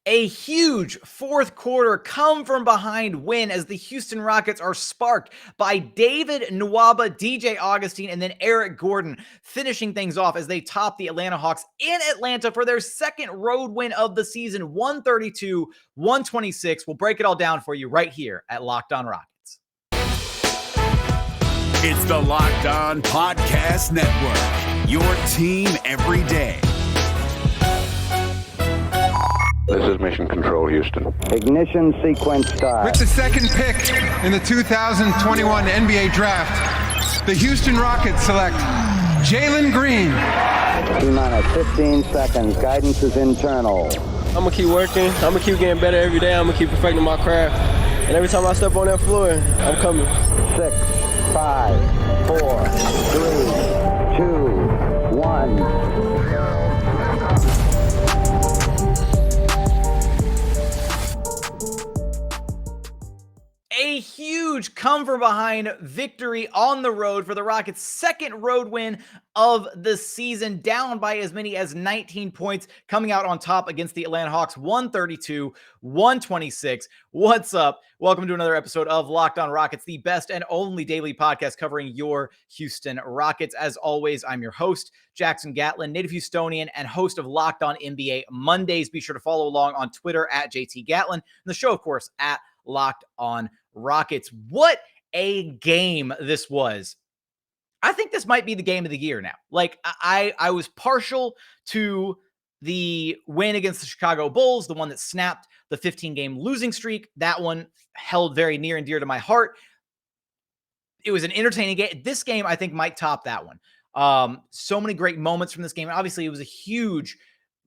A huge fourth quarter come from behind win as the Houston Rockets are sparked by David Nwaba, DJ Augustin, and then Eric Gordon finishing things off as they top the Atlanta Hawks in Atlanta for their second road win of the season, 132-126. We'll break it all down for you right here at Locked On Rockets. It's the Locked On Podcast Network, your team every day. This is Mission Control, Houston. Ignition sequence start. With the second pick in the 2021 NBA Draft, the Houston Rockets select Jalen Green. T-minus 15 seconds. Guidance is internal. I'm going to keep working. I'm going to keep getting better every day. I'm going to keep perfecting my craft. And every time I step on that floor, I'm coming. 6, 5, 4, 3, 2, 1. A huge come from behind victory on the road for the Rockets' second road win of the season, down by as many as 19 points, coming out on top against the Atlanta Hawks, 132-126. What's up? Welcome to another episode of Locked On Rockets, the best and only daily podcast covering your Houston Rockets. As always, I'm your host, Jackson Gatlin, native Houstonian and host of Locked On NBA Mondays. Be sure to follow along on Twitter at JT Gatlin, and the show, of course, at Locked On Rockets. What a game this was. I think this might be the game of the year now. Like, I was partial to the win against the Chicago Bulls, the one that snapped the 15-game losing streak. That one held very near and dear to my heart. It was an entertaining game. This game, I think, might top that one. So many great moments from this game. Obviously, it was a huge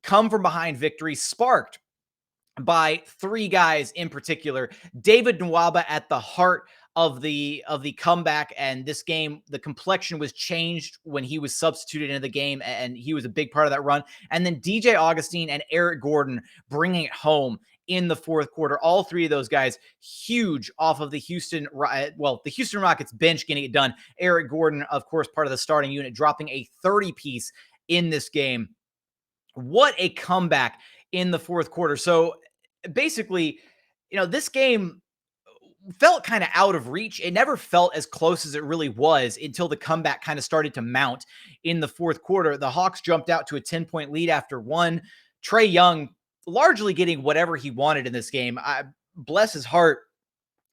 come-from-behind victory sparked by three guys in particular. David Nwaba at the heart of the comeback, and this game, the complexion was changed when he was substituted into the game, and he was a big part of that run. And then DJ Augustin and Eric Gordon bringing it home in the fourth quarter. All three of those guys huge off of the Houston Rockets bench getting it done. Eric Gordon, of course, part of the starting unit, dropping a 30-piece in this game. What a comeback in the fourth quarter. So basically, this game felt kind of out of reach. It never felt as close as it really was until the comeback kind of started to mount in the fourth quarter. The Hawks jumped out to a 10-point lead after one. Trae Young largely getting whatever he wanted in this game. Bless his heart,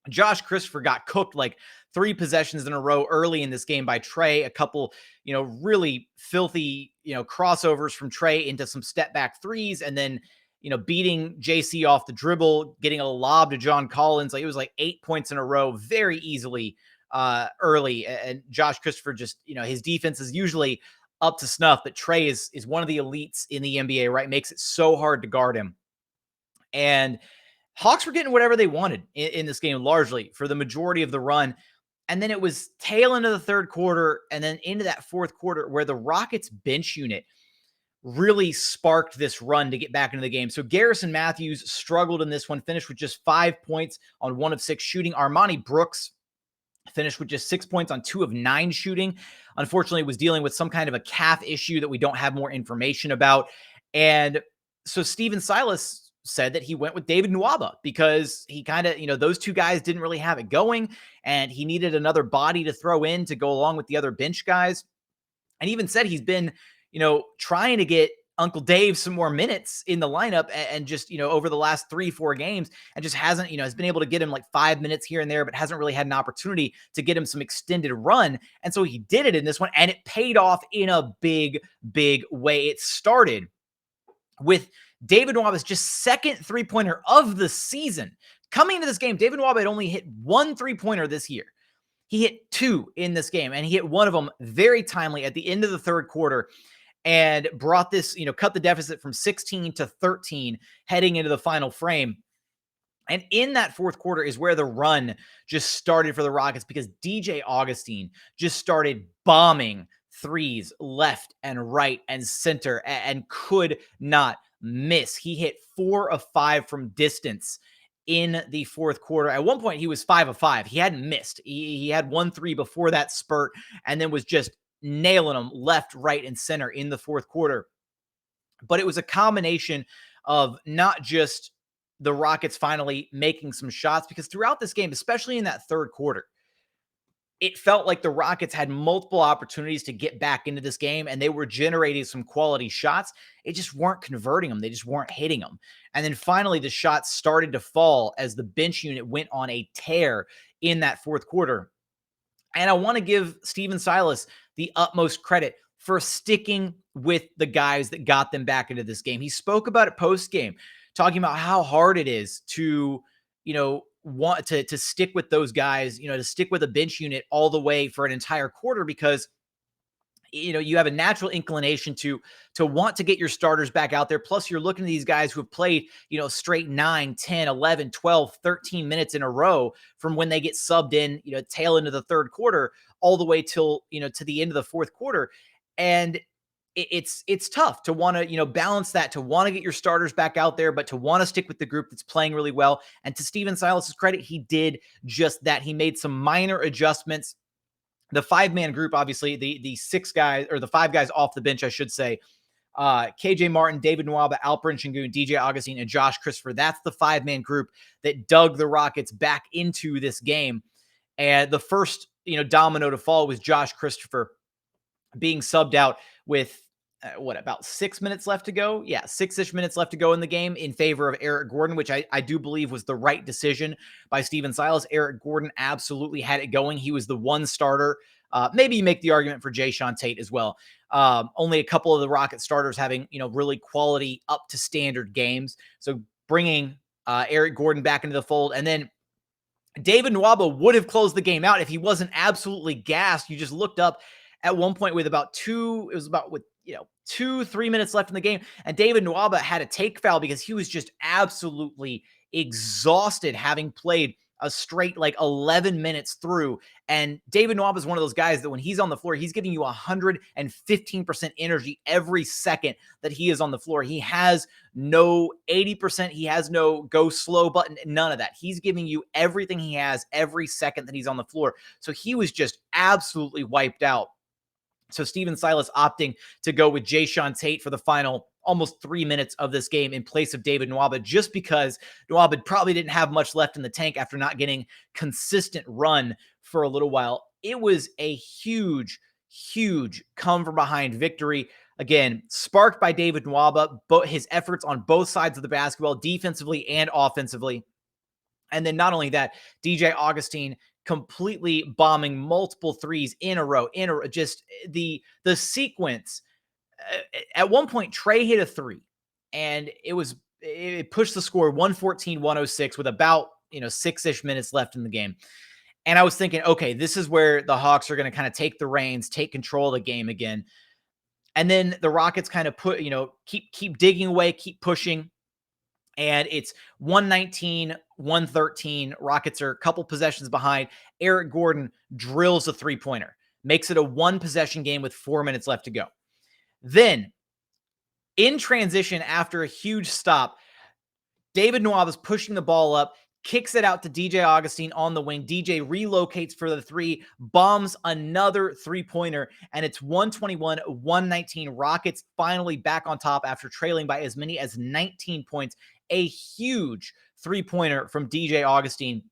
Josh Christopher got cooked like 3 possessions in a row early in this game by Trae. A couple, really filthy, crossovers from Trae into some step back threes, and then beating JC off the dribble, getting a lob to John Collins. It was like 8 points in a row very easily early. And Josh Christopher just, his defense is usually up to snuff, but Trae is one of the elites in the NBA, right? Makes it so hard to guard him. And Hawks were getting whatever they wanted in this game, largely for the majority of the run. And then it was tail into the third quarter and then into that fourth quarter where the Rockets bench unit really sparked this run to get back into the game. So Garrison Matthews struggled in this one, finished with just 5 points on 1 of 6 shooting. Armoni Brooks finished with just 6 points on 2 of 9 shooting. Unfortunately, was dealing with some kind of a calf issue that we don't have more information about. And so Silas said that he went with David Nwaba because he kind of, those two guys didn't really have it going, and he needed another body to throw in to go along with the other bench guys. And even said he's been trying to get Uncle Dave some more minutes in the lineup and just, over the last 3-4 games, and just hasn't, has been able to get him like 5 minutes here and there, but hasn't really had an opportunity to get him some extended run. And so he did it in this one, and it paid off in a big, big way. It started with David Nwaba's just second three-pointer of the season. Coming into this game, David Nwaba had only hit 1 3-pointer this year. He hit 2 in this game, and he hit one of them very timely at the end of the third quarter, and brought this, cut the deficit from 16 to 13 heading into the final frame. And in that fourth quarter is where the run just started for the Rockets, because DJ Augustin just started bombing threes left and right and center and could not miss. He hit 4 of 5 from distance in the fourth quarter. At one point, he was 5 of 5. He hadn't missed. He had 1 3 before that spurt, and then was just nailing them left, right, and center in the fourth quarter. But it was a combination of not just the Rockets finally making some shots, because throughout this game, especially in that third quarter, it felt like the Rockets had multiple opportunities to get back into this game, and they were generating some quality shots. It just weren't converting them. They just weren't hitting them. And then finally, the shots started to fall as the bench unit went on a tear in that fourth quarter. And I want to give Steven Silas the utmost credit for sticking with the guys that got them back into this game. He spoke about it post-game, talking about how hard it is to, want to stick with those guys, to stick with a bench unit all the way for an entire quarter, because you have a natural inclination to want to get your starters back out there. Plus, you're looking at these guys who have played, straight 9, 10, 11, 12, 13 minutes in a row from when they get subbed in, tail into the third quarter, all the way till, to the end of the fourth quarter. And it's tough to want to, balance that, to want to get your starters back out there, but to want to stick with the group that's playing really well. And to Steven Silas's credit, he did just that. He made some minor adjustments. The 5-man group, obviously, the 6 guys, or the 5 guys off the bench, I should say, KJ Martin, David Nwaba, Alperen Sengun, DJ Augustin, and Josh Christopher. That's the 5-man group that dug the Rockets back into this game. And the first, domino to fall was Josh Christopher being subbed out with about 6 minutes left to go? Yeah, 6-ish minutes left to go in the game in favor of Eric Gordon, which I do believe was the right decision by Steven Silas. Eric Gordon absolutely had it going. He was the one starter. Maybe you make the argument for Jae'Sean Tate as well. Only a couple of the Rocket starters having, really quality, up to standard games. So bringing Eric Gordon back into the fold. And then David Nwaba would have closed the game out if he wasn't absolutely gassed. You just looked up at one point with about 2-3 minutes left in the game, and David Nwaba had a take foul because he was just absolutely exhausted, having played a straight 11 minutes through. And David Nwaba is one of those guys that when he's on the floor, he's giving you 115% energy every second that he is on the floor. He has no 80%. He has no go slow button, none of that. He's giving you everything he has every second that he's on the floor. So he was just absolutely wiped out. So Steven Silas opting to go with Jae'Sean Tate for the final almost 3 minutes of this game in place of David Nwaba, just because Nwaba probably didn't have much left in the tank after not getting consistent run for a little while. It was a huge, huge come from behind victory. Again, sparked by David Nwaba, but his efforts on both sides of the basketball, defensively and offensively. And then not only that, DJ Augustin completely bombing multiple threes in a row, just the sequence. At one point, Trey hit a 3, and it pushed the score 114-106 with about 6-ish minutes left in the game. And I was thinking, okay, this is where the Hawks are going to kind of take the reins, take control of the game again. And then the Rockets kind of keep digging away, keep pushing. And it's 119-113. Rockets are a couple possessions behind. Eric Gordon drills a 3-pointer, makes it a 1-possession game with 4 minutes left to go. Then, in transition after a huge stop, David Nwaba's pushing the ball up, kicks it out to DJ Augustin on the wing. DJ relocates for the 3, bombs another 3-pointer, and it's 121-119. Rockets finally back on top after trailing by as many as 19 points. A huge 3-pointer from DJ Augustin.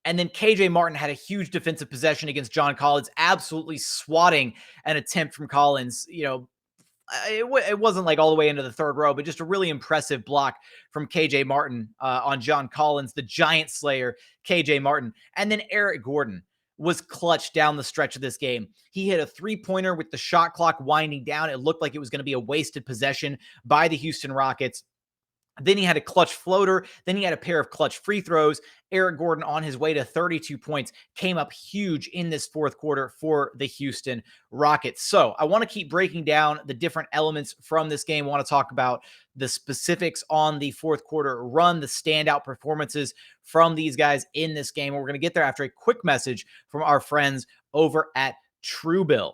And then KJ Martin had a huge defensive possession against John Collins, absolutely swatting an attempt from Collins. It wasn't all the way into the third row, but just a really impressive block from KJ Martin on John Collins, the giant slayer, KJ Martin. And then Eric Gordon was clutch down the stretch of this game. He hit a 3-pointer with the shot clock winding down. It looked like it was going to be a wasted possession by the Houston Rockets. Then he had a clutch floater. Then he had a pair of clutch free throws. Eric Gordon, on his way to 32 points, came up huge in this fourth quarter for the Houston Rockets. So I want to keep breaking down the different elements from this game. I want to talk about the specifics on the fourth quarter run, the standout performances from these guys in this game. And we're going to get there after a quick message from our friends over at TrueBill.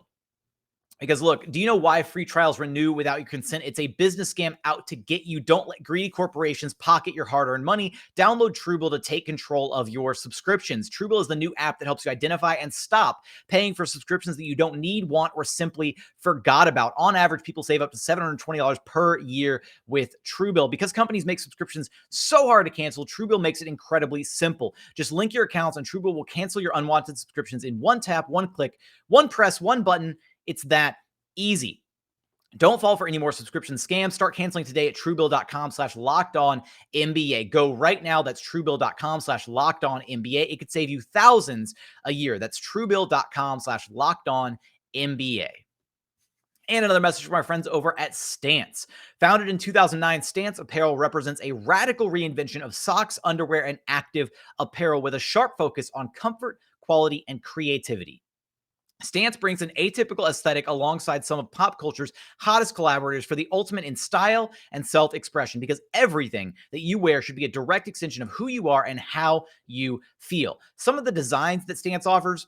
Because look, do you know why free trials renew without your consent? It's a business scam out to get you. Don't let greedy corporations pocket your hard-earned money. Download TrueBill to take control of your subscriptions. TrueBill is the new app that helps you identify and stop paying for subscriptions that you don't need, want, or simply forgot about. On average, people save up to $720 per year with TrueBill. Because companies make subscriptions so hard to cancel, TrueBill makes it incredibly simple. Just link your accounts and TrueBill will cancel your unwanted subscriptions in one tap, one click, one press, one button. It's that easy. Don't fall for any more subscription scams. Start canceling today at truebill.com/lockedonnba. Go right now. That's truebill.com/lockedonnba. It could save you thousands a year. That's truebill.com/lockedonnba. And another message from our friends over at Stance. Founded in 2009, Stance Apparel represents a radical reinvention of socks, underwear, and active apparel with a sharp focus on comfort, quality, and creativity. Stance brings an atypical aesthetic alongside some of pop culture's hottest collaborators for the ultimate in style and self-expression, because everything that you wear should be a direct extension of who you are and how you feel. Some of the designs that Stance offers,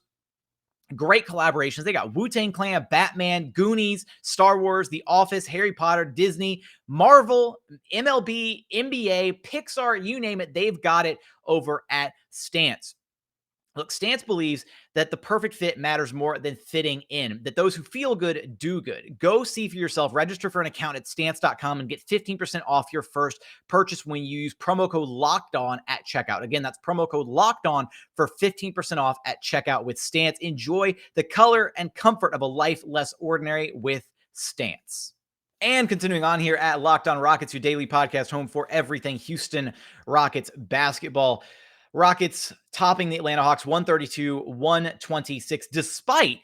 great collaborations. They got Wu-Tang Clan, Batman, Goonies, Star Wars, The Office, Harry Potter, Disney, Marvel, MLB, NBA, Pixar, you name it. They've got it over at Stance. Look, Stance believes that the perfect fit matters more than fitting in, that those who feel good do good. Go see for yourself. Register for an account at stance.com and get 15% off your first purchase when you use promo code LOCKEDON at checkout. Again, that's promo code LOCKEDON for 15% off at checkout with Stance. Enjoy the color and comfort of a life less ordinary with Stance. And continuing on here at Locked On Rockets, your daily podcast home for everything Houston Rockets basketball. Rockets topping the Atlanta Hawks 132-126, despite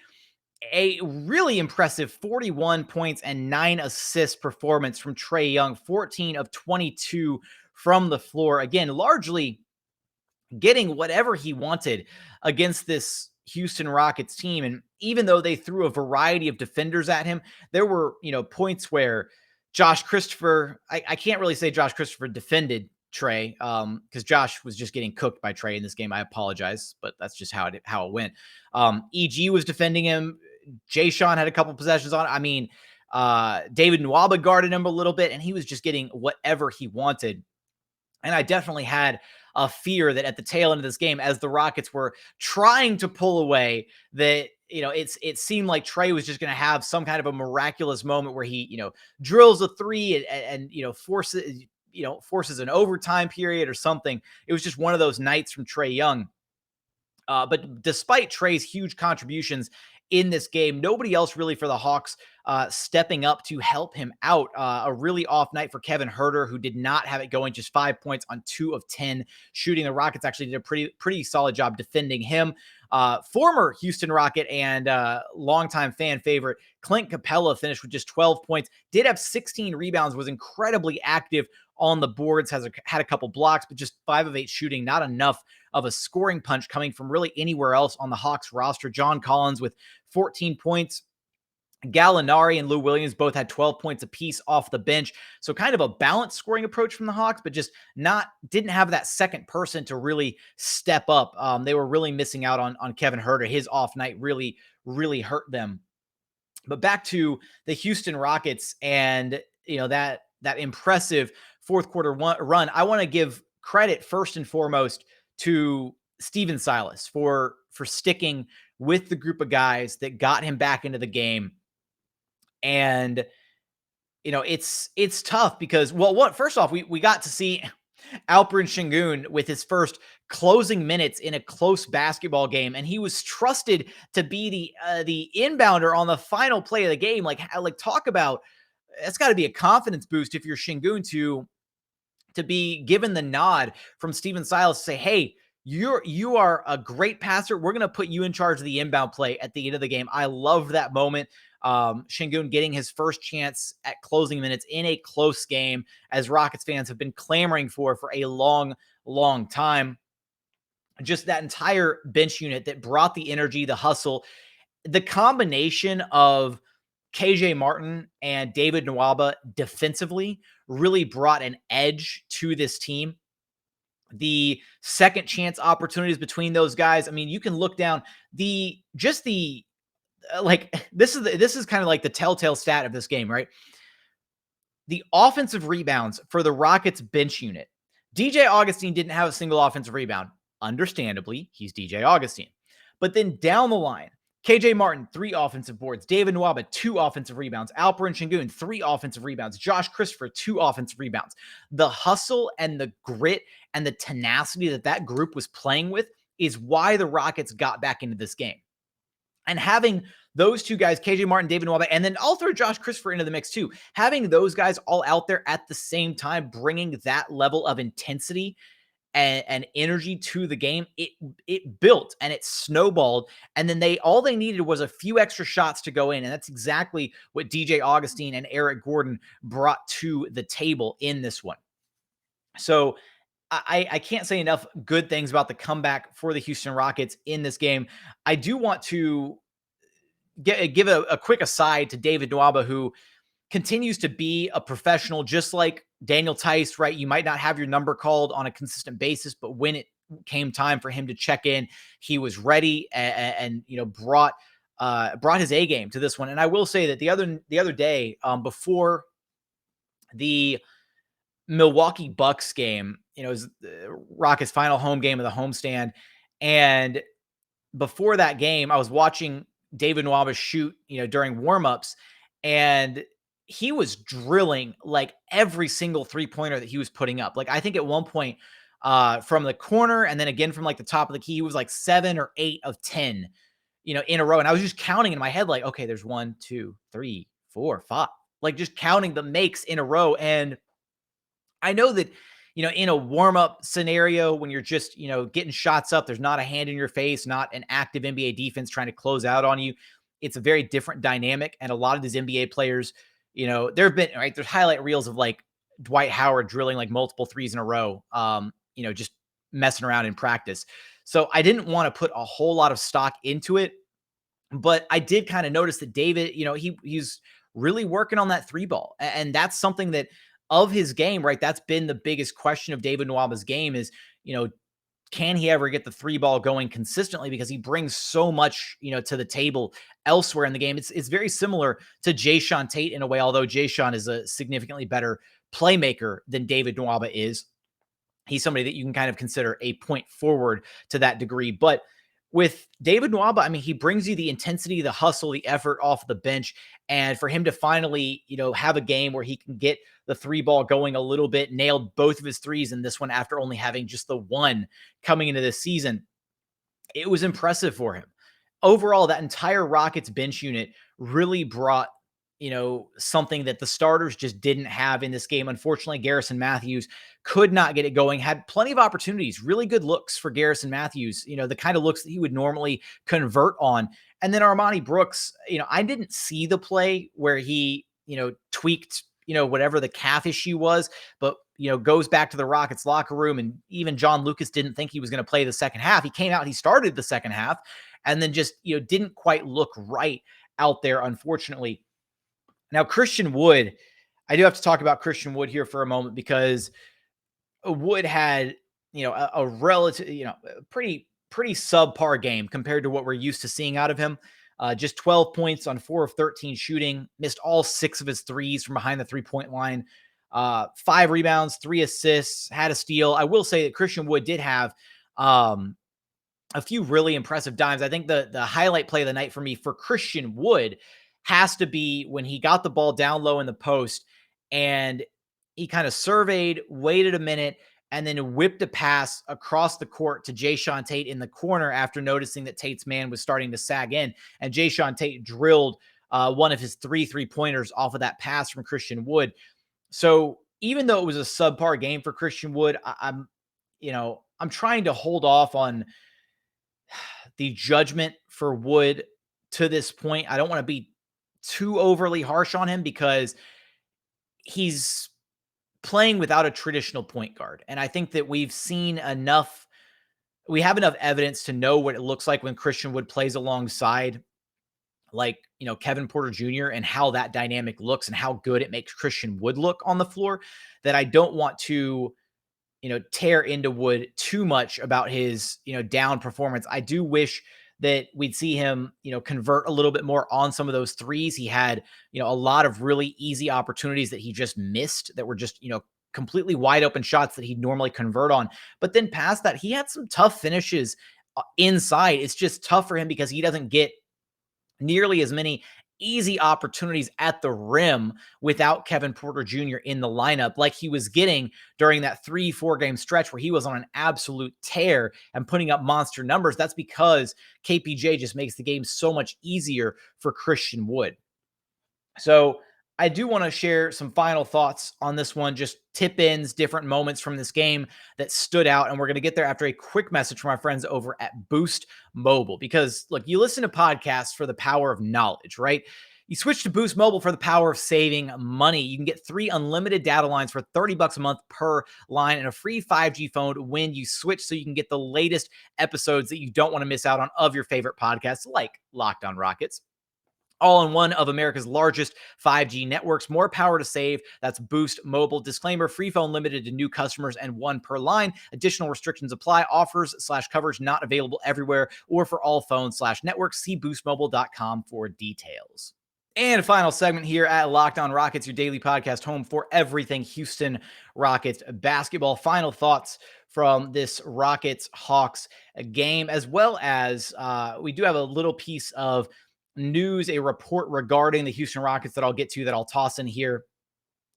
a really impressive 41 points and 9 assists performance from Trae Young, 14 of 22 from the floor. Again, largely getting whatever he wanted against this Houston Rockets team. And even though they threw a variety of defenders at him, there were, points where Josh Christopher, I can't really say Josh Christopher defended Trae, because Josh was just getting cooked by Trae in this game. I apologize, but that's just how it went. EG was defending him. Jae'Sean had a couple possessions on it. I mean, David Nwaba guarded him a little bit, and he was just getting whatever he wanted. And I definitely had a fear that at the tail end of this game, as the Rockets were trying to pull away, that it seemed like Trae was just going to have some kind of a miraculous moment where he drills a three and forces an overtime period or something. It was just one of those nights from Trae Young. But despite Trae's huge contributions in this game, nobody else really for the Hawks stepping up to help him out. A really off night for Kevin Huerter, who did not have it going, just 5 points on 2 of 10 shooting. The Rockets actually did a pretty solid job defending him. Former Houston Rocket and longtime fan favorite Clint Capella finished with just 12 points, did have 16 rebounds, was incredibly active on the boards, had a couple blocks, but just 5 of 8 shooting, not enough of a scoring punch coming from really anywhere else on the Hawks roster. John Collins with 14 points. Gallinari and Lou Williams both had 12 points apiece off the bench. So kind of a balanced scoring approach from the Hawks, but just didn't have that second person to really step up. They were really missing out on Kevin Huerter. His off night really, really hurt them. But back to the Houston Rockets and that impressive fourth quarter run. I want to give credit first and foremost to Steven Silas for sticking with the group of guys that got him back into the game. And it's tough because, first off, we got to see Alperen Sengun with his first closing minutes in a close basketball game, and he was trusted to be the inbounder on the final play of the game. Like talk about, that's got to be a confidence boost if you're Sengun to be given the nod from Steven Silas to say, hey, you are a great passer. We're going to put you in charge of the inbound play at the end of the game. I love that moment. Sengun getting his first chance at closing minutes in a close game, as Rockets fans have been clamoring for a long, long time. Just that entire bench unit that brought the energy, the hustle, the combination of KJ Martin and David Nwaba defensively really brought an edge to this team. The second chance opportunities between those guys. I mean, you can look down the like this is kind of like the telltale stat of this game, right? The offensive rebounds for the Rockets bench unit. DJ Augustin didn't have a single offensive rebound. Understandably, he's DJ Augustin. But then down the line, KJ Martin, 3 offensive boards. David Nwaba, 2 offensive rebounds. Alperen Sengun, 3 offensive rebounds. Josh Christopher, 2 offensive rebounds. The hustle and the grit and the tenacity that group was playing with is why the Rockets got back into this game. And having those 2 guys, KJ Martin, David Nwaba, and then I'll throw Josh Christopher into the mix too. Having those guys all out there at the same time, bringing that level of intensity and energy to the game, it built and it snowballed. And then all they needed was a few extra shots to go in. And that's exactly what DJ Augustin and Eric Gordon brought to the table in this one. So I can't say enough good things about the comeback for the Houston Rockets in this game. I do want to give a quick aside to David Nwaba, who continues to be a professional, just like Daniel Tice, right? You might not have your number called on a consistent basis, but when it came time for him to check in, he was ready and brought his A game to this one. And I will say that the other day, before the Milwaukee Bucks game, it was Rockets' final home game of the homestand. And before that game, I was watching David Nwaba shoot, during warmups, and he was drilling like every single 3-pointer that he was putting up. Like, I think at one point from the corner and then again from like the top of the key, he was like 7 or 8 of 10, in a row. And I was just counting in my head, like, okay, there's 1, 2, 3, 4, 5, like just counting the makes in a row. And I know that, in a warm-up scenario, when you're just, getting shots up, there's not a hand in your face, not an active NBA defense trying to close out on you. It's a very different dynamic. And a lot of these NBA players, there have been, right, there's highlight reels of like Dwight Howard drilling like multiple threes in a row, just messing around in practice. So I didn't want to put a whole lot of stock into it, but I did kind of notice that David, he's really working on that 3 ball. And that's something that, of his game, right? That's been the biggest question of David Nwaba's game is, can he ever get the 3 ball going consistently? Because he brings so much, to the table elsewhere in the game. It's very similar to Jae'Sean Tate in a way, although Jae'Sean is a significantly better playmaker than David Nwaba is. He's somebody that you can kind of consider a point forward to that degree. But with David Nwaba, I mean, he brings you the intensity, the hustle, the effort off the bench. And for him to finally, have a game where he can get the 3 ball going a little bit, nailed both of his threes in this one after only having just the 1 coming into this season, it was impressive for him. Overall, that entire Rockets bench unit really brought, something that the starters just didn't have in this game. Unfortunately, Garrison Matthews could not get it going, had plenty of opportunities, really good looks for Garrison Matthews, the kind of looks that he would normally convert on. And then Armani Brooks, I didn't see the play where he, tweaked, whatever the calf issue was, but, goes back to the Rockets locker room. And even John Lucas didn't think he was going to play the second half. He came out, he started the second half and then just, didn't quite look right out there, unfortunately. Now, Christian Wood, I do have to talk about Christian Wood here for a moment because Wood had, a relative, pretty subpar game compared to what we're used to seeing out of him. Just 12 points on 4 of 13 shooting, missed all 6 of his threes from behind the 3-point line, 5 rebounds, 3 assists, had a steal. I will say that Christian Wood did have a few really impressive dimes. I think the highlight play of the night for me for Christian Wood has to be when he got the ball down low in the post and he kind of surveyed, waited a minute, and then whipped a pass across the court to Jae'Sean Tate in the corner after noticing that Tate's man was starting to sag in. And Jae'Sean Tate drilled one of his 3-3-pointers off of that pass from Christian Wood. So even though it was a subpar game for Christian Wood, I'm trying to hold off on the judgment for Wood to this point. I don't want to be too overly harsh on him because he's playing without a traditional point guard. And I think that we have enough evidence to know what it looks like when Christian Wood plays alongside like, Kevin Porter Jr. and how that dynamic looks and how good it makes Christian Wood look on the floor, that I don't want to, tear into Wood too much about his, down performance. I do wish that we'd see him, convert a little bit more on some of those threes. He had, a lot of really easy opportunities that he just missed that were just, completely wide open shots that he'd normally convert on. But then past that, he had some tough finishes inside. It's just tough for him because he doesn't get nearly as many easy opportunities at the rim without Kevin Porter Jr. in the lineup like he was getting during that 3-4 game stretch where he was on an absolute tear and putting up monster numbers. That's because KPJ just makes the game so much easier for Christian Wood. So I do want to share some final thoughts on this one, just tip-ins, different moments from this game that stood out. And we're going to get there after a quick message from our friends over at Boost Mobile. Because, look, you listen to podcasts for the power of knowledge, right? You switch to Boost Mobile for the power of saving money. You can get 3 unlimited data lines for $30 a month per line and a free 5G phone when you switch, so you can get the latest episodes that you don't want to miss out on of your favorite podcasts like Locked On Rockets. All in one of America's largest 5G networks. More power to save. That's Boost Mobile. Disclaimer, free phone limited to new customers and 1 per line. Additional restrictions apply. Offers/coverage not available everywhere or for all phones/networks. See boostmobile.com for details. And final segment here at Locked On Rockets, your daily podcast home for everything Houston Rockets basketball. Final thoughts from this Rockets-Hawks game, as well as we do have a little piece of news, a report regarding the Houston Rockets that I'll get to, that I'll toss in here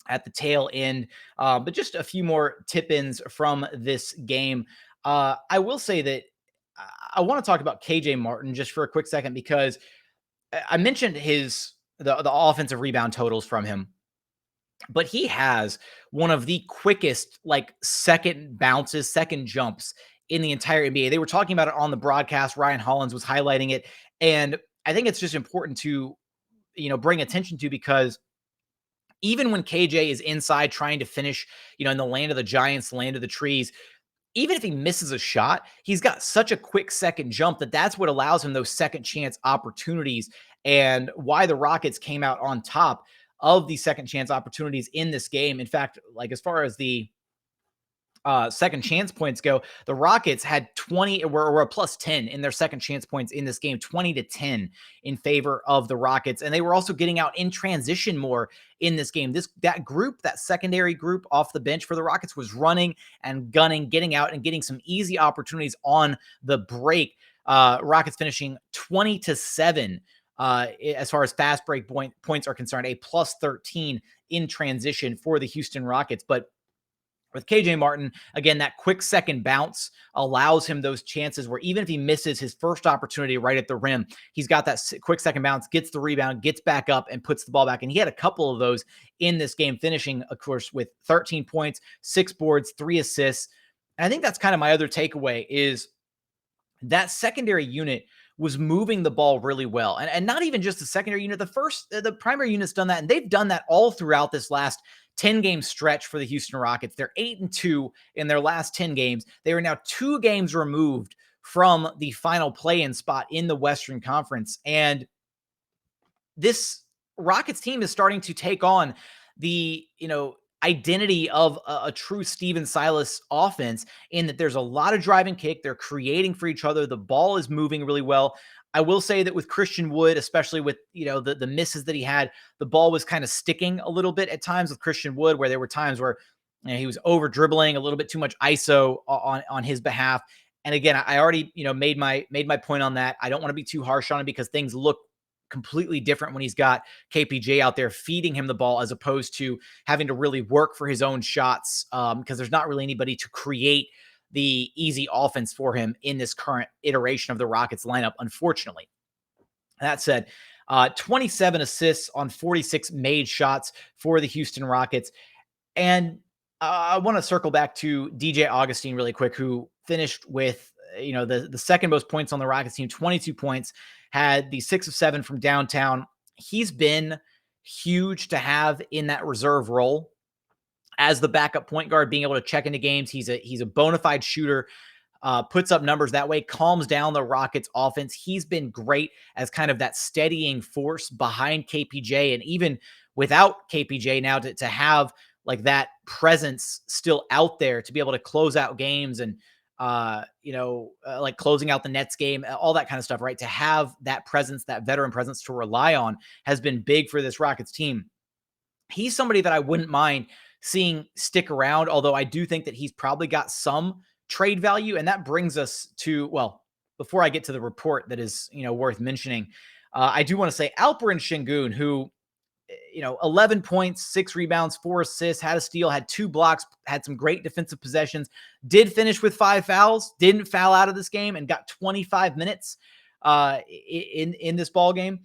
at the tail end. But just a few more tip-ins from this game. I will say that I want to talk about KJ Martin just for a quick second, because I mentioned the offensive rebound totals from him, but he has one of the quickest second bounces, second jumps in the entire NBA. They were talking about it on the broadcast. Ryan Hollins was highlighting it, and I think it's just important to, bring attention to, because even when KJ is inside trying to finish, in the land of the giants, land of the trees, even if he misses a shot, he's got such a quick second jump that's what allows him those second chance opportunities, and why the Rockets came out on top of the second chance opportunities in this game. In fact, as far as the second chance points go, the Rockets had 20 were a plus 10 in their second chance points in this game, 20-10 in favor of the Rockets. And they were also getting out in transition more in this game. That secondary group off the bench for the Rockets was running and gunning, getting out and getting some easy opportunities on the break. Rockets finishing 20-7 as far as fast break points are concerned, a plus 13 in transition for the Houston Rockets. But with KJ Martin, again, that quick second bounce allows him those chances where even if he misses his first opportunity right at the rim, he's got that quick second bounce, gets the rebound, gets back up, and puts the ball back. And he had a couple of those in this game, finishing, of course, with 13 points, 6 boards, 3 assists. And I think that's kind of my other takeaway, is that secondary unit was moving the ball really well. And not even just the secondary unit. The primary unit's done that, and they've done that all throughout this last 10-game stretch for the Houston Rockets. They're 8-2 in their last 10 games. They are now 2 games removed from the final play-in spot in the Western Conference. And this Rockets team is starting to take on the, identity of a true Steven Silas offense, in that there's a lot of drive and kick. They're creating for each other. The ball is moving really well. I will say that with Christian Wood, especially with, the misses that he had, the ball was kind of sticking a little bit at times with Christian Wood, where there were times where he was over dribbling, a little bit too much ISO on his behalf. And again, I already, made my point on that. I don't want to be too harsh on him, because things look completely different when he's got KPJ out there feeding him the ball, as opposed to having to really work for his own shots, because there's not really anybody to create the easy offense for him in this current iteration of the Rockets lineup, unfortunately. That said, 27 assists on 46 made shots for the Houston Rockets. And I want to circle back to DJ Augustin really quick, who finished with, the second most points on the Rockets team, 22 points, had the 6 of 7 from downtown. He's been huge to have in that reserve role as the backup point guard, being able to check into games. He's a bona fide shooter, puts up numbers that way, calms down the Rockets offense. He's been great as kind of that steadying force behind KPJ. And even without KPJ now, to have that presence still out there to be able to close out games and like closing out the Nets game, all that kind of stuff, right? To have that presence, that veteran presence to rely on has been big for this Rockets team. He's somebody that I wouldn't mind seeing stick around, although I do think that he's probably got some trade value. And that brings us to, well, before I get to the report that is, worth mentioning, I do want to say Alperen Sengun, who, 11 points, 6 rebounds, 4 assists, had a steal, had 2 blocks, had some great defensive possessions, did finish with 5 fouls, didn't foul out of this game, and got 25 minutes in this ball game.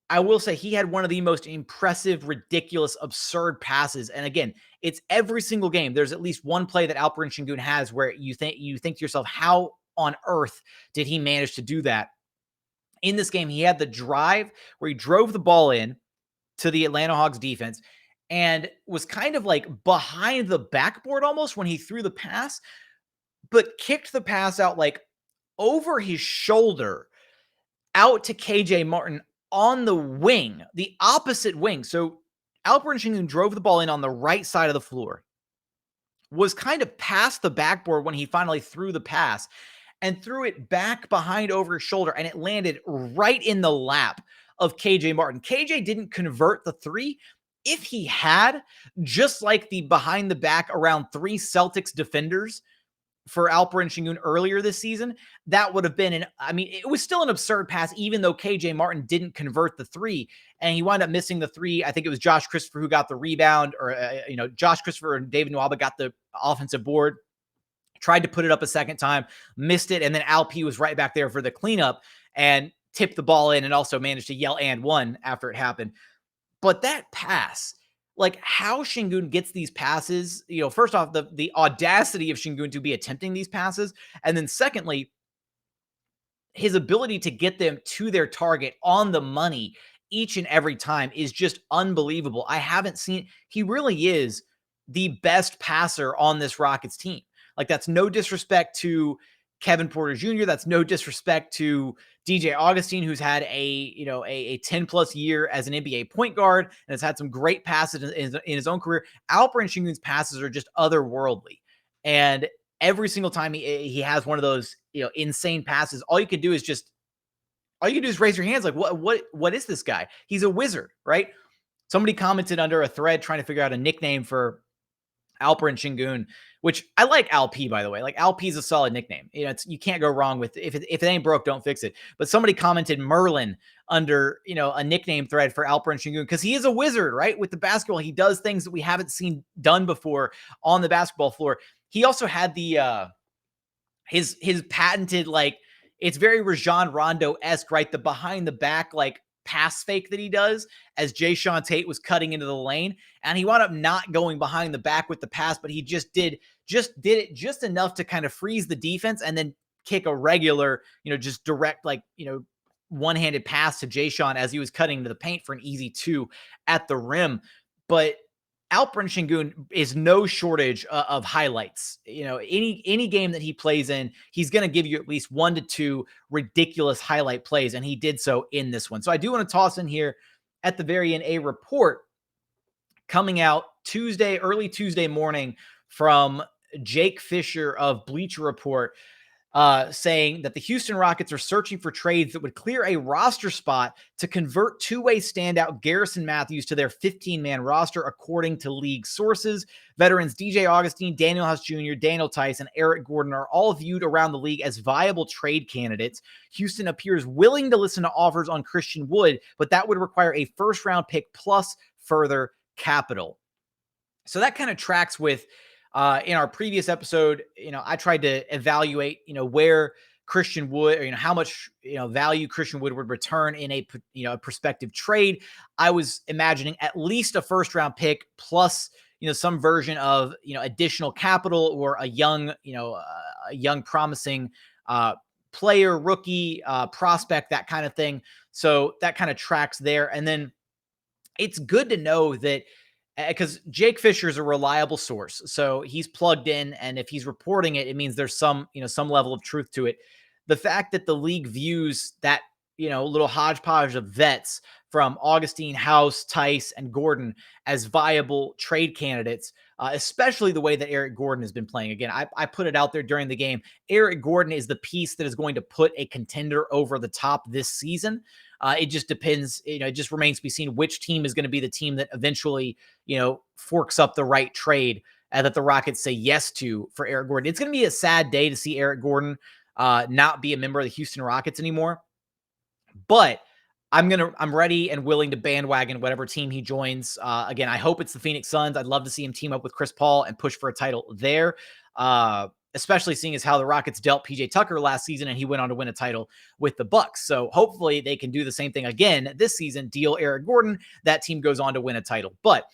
I will say he had one of the most impressive, ridiculous, absurd passes. And again, it's every single game. There's at least one play that Alperen Sengun has where you think to yourself, how on earth did he manage to do that? In this game, he had the drive where he drove the ball in to the Atlanta Hawks defense and was kind of like behind the backboard almost when he threw the pass, but kicked the pass out like over his shoulder out to KJ Martin on the wing, the opposite wing. So Alperen Sengun drove the ball in on the right side of the floor, was kind of past the backboard when he finally threw the pass, and threw it back behind over his shoulder, and it landed right in the lap of KJ Martin. KJ didn't convert the 3. If he had, just like the behind the back around 3 Celtics defenders for Alperen Sengun earlier this season, that would have been it was still an absurd pass, even though KJ Martin didn't convert the 3, and he wound up missing the 3. I think it was Josh Christopher who got the rebound, or, Josh Christopher and David Nwaba got the offensive board, tried to put it up a second time, missed it, and then Alp was right back there for the cleanup and tipped the ball in and also managed to yell and one after it happened. But that pass, like how Sengun gets these passes, first off, the audacity of Sengun to be attempting these passes. And then secondly, his ability to get them to their target on the money each and every time is just unbelievable. I haven't seen, he really is the best passer on this Rockets team. Like, that's no disrespect to Kevin Porter Jr. That's no disrespect to DJ Augustin, who's had a 10-plus year as an NBA point guard and has had some great passes in his own career. Alperen Sengun's passes are just otherworldly. And every single time he has one of those, insane passes, all you can do is raise your hands like, what is this guy? He's a wizard, right? Somebody commented under a thread trying to figure out a nickname for Alperen Sengun, which I like. Alp, by the way, like Alp is a solid nickname. You can't go wrong with if it ain't broke, don't fix it. But somebody commented Merlin under a nickname thread for Alperen Sengun because he is a wizard, right? With the basketball, he does things that we haven't seen done before on the basketball floor. He also had the his patented, like, it's very Rajon Rondo-esque, right? The behind the back, like, pass fake that he does as Jae'Sean Tate was cutting into the lane, and he wound up not going behind the back with the pass, but he just did it just enough to kind of freeze the defense and then kick a regular, just direct, like, one-handed pass to Jae'Sean as he was cutting into the paint for an easy 2 at the rim. But Alperen Sengun is no shortage of highlights. Any game that he plays in, he's going to give you at least 1 to 2 ridiculous highlight plays, and he did so in this one. So I do want to toss in here at the very end a report coming out early Tuesday morning from Jake Fisher of Bleacher Report, saying that the Houston Rockets are searching for trades that would clear a roster spot to convert two-way standout Garrison Matthews to their 15-man roster, according to league sources. Veterans DJ Augustin, Daniel House Jr., Daniel Tice, and Eric Gordon are all viewed around the league as viable trade candidates. Houston appears willing to listen to offers on Christian Wood, but that would require a first-round pick plus further capital. So that kind of tracks with in our previous episode. I tried to evaluate, where Christian Wood, or, how much, value Christian Wood would return in a prospective trade. I was imagining at least a first round pick plus, some version of, additional capital or a young promising player, rookie, prospect, that kind of thing. So that kind of tracks there. And then it's good to know that, because Jake Fisher is a reliable source, so he's plugged in, and if he's reporting it, it means there's some level of truth to it. The fact that the league views that little hodgepodge of vets from Augustin, House, Tice, and Gordon as viable trade candidates, especially the way that Eric Gordon has been playing. Again, I put it out there during the game. Eric Gordon is the piece that is going to put a contender over the top this season. It just depends. It just remains to be seen which team is going to be the team that eventually, forks up the right trade that the Rockets say yes to for Eric Gordon. It's going to be a sad day to see Eric Gordon not be a member of the Houston Rockets anymore. But I'm ready and willing to bandwagon whatever team he joins. Again, I hope it's the Phoenix Suns. I'd love to see him team up with Chris Paul and push for a title there. Especially seeing as how the Rockets dealt PJ Tucker last season and he went on to win a title with the Bucks. So hopefully they can do the same thing again this season, deal Eric Gordon, that team goes on to win a title. But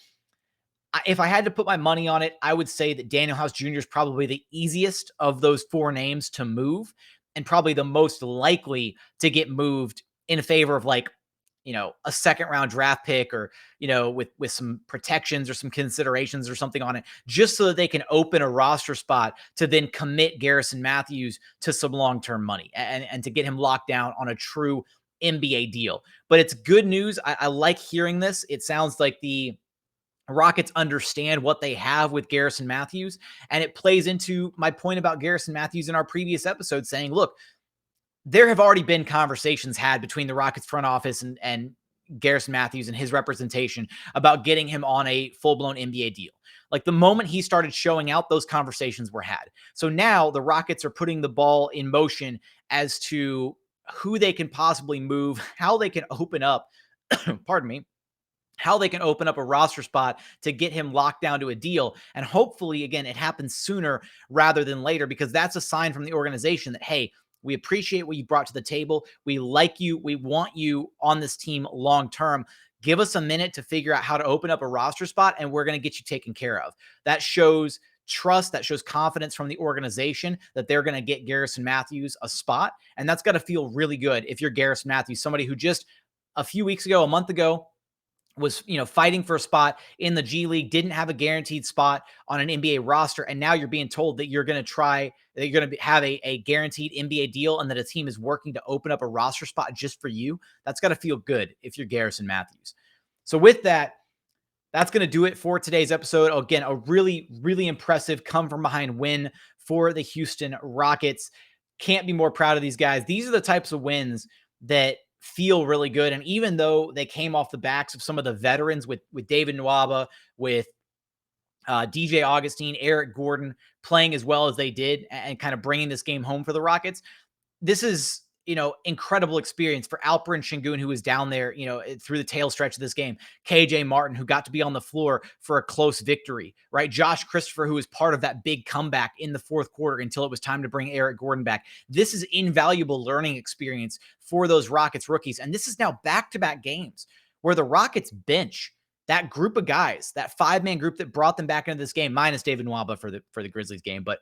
if I had to put my money on it, I would say that Daniel House Jr. is probably the easiest of those four names to move and probably the most likely to get moved in favor of a second round draft pick or, with some protections or some considerations or something on it, just so that they can open a roster spot to then commit Garrison Matthews to some long-term money and to get him locked down on a true NBA deal. But it's good news. I like hearing this. It sounds like the Rockets understand what they have with Garrison Matthews, and it plays into my point about Garrison Matthews in our previous episode saying, look, there have already been conversations had between the Rockets front office and Garrison Matthews and his representation about getting him on a full-blown NBA deal. Like the moment he started showing out, those conversations were had. So now the Rockets are putting the ball in motion as to who they can possibly move, how they can open up, pardon me, how they can open up a roster spot to get him locked down to a deal. And hopefully, again, it happens sooner rather than later, because that's a sign from the organization that, hey, we appreciate what you brought to the table. We like you. We want you on this team long-term. Give us a minute to figure out how to open up a roster spot, and we're going to get you taken care of. That shows trust. That shows confidence from the organization that they're going to get Garrison Matthews a spot. And that's got to feel really good if you're Garrison Matthews, somebody who just a few weeks ago, a month ago, was, fighting for a spot in the G League, didn't have a guaranteed spot on an NBA roster. And now you're being told that you're going to have a guaranteed NBA deal and that a team is working to open up a roster spot just for you. That's got to feel good if you're Garrison Matthews. So with that, that's going to do it for today's episode. Again, a really, really impressive come from behind win for the Houston Rockets. Can't be more proud of these guys. These are the types of wins that feel really good. And even though they came off the backs of some of the veterans with David Nwaba, with DJ Augustin, Eric Gordon playing as well as they did and kind of bringing this game home for the Rockets, this is, incredible experience for Alperen Sengun, who was down there, through the tail stretch of this game. KJ Martin, who got to be on the floor for a close victory, right? Josh Christopher, who was part of that big comeback in the fourth quarter until it was time to bring Eric Gordon back. This is invaluable learning experience for those Rockets rookies. And this is now back-to-back games where the Rockets bench that group of guys, that 5-man group that brought them back into this game, minus David Nwaba for the Grizzlies game. But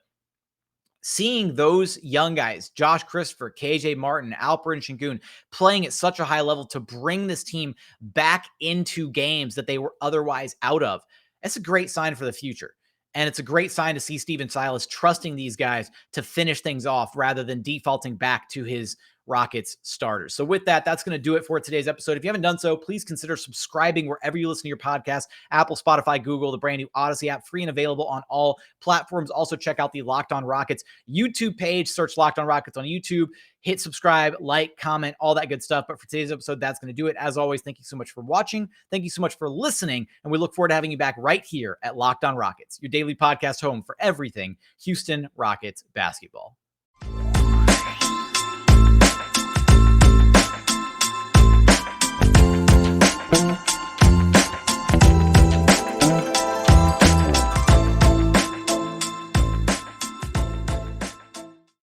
seeing those young guys, Josh Christopher, KJ Martin, Alperen Sengun, playing at such a high level to bring this team back into games that they were otherwise out of, that's a great sign for the future. And it's a great sign to see Stephen Silas trusting these guys to finish things off rather than defaulting back to his Rockets starters. So with that, that's going to do it for today's episode. If you haven't done so, please consider subscribing wherever you listen to your podcast, Apple, Spotify, Google, the brand new Odyssey app, free and available on all platforms. Also check out the Locked On Rockets YouTube page, search Locked On Rockets on YouTube, hit subscribe, like, comment, all that good stuff. But for today's episode, that's going to do it. As always, thank you so much for watching. Thank you so much for listening. And we look forward to having you back right here at Locked On Rockets, your daily podcast home for everything Houston Rockets basketball.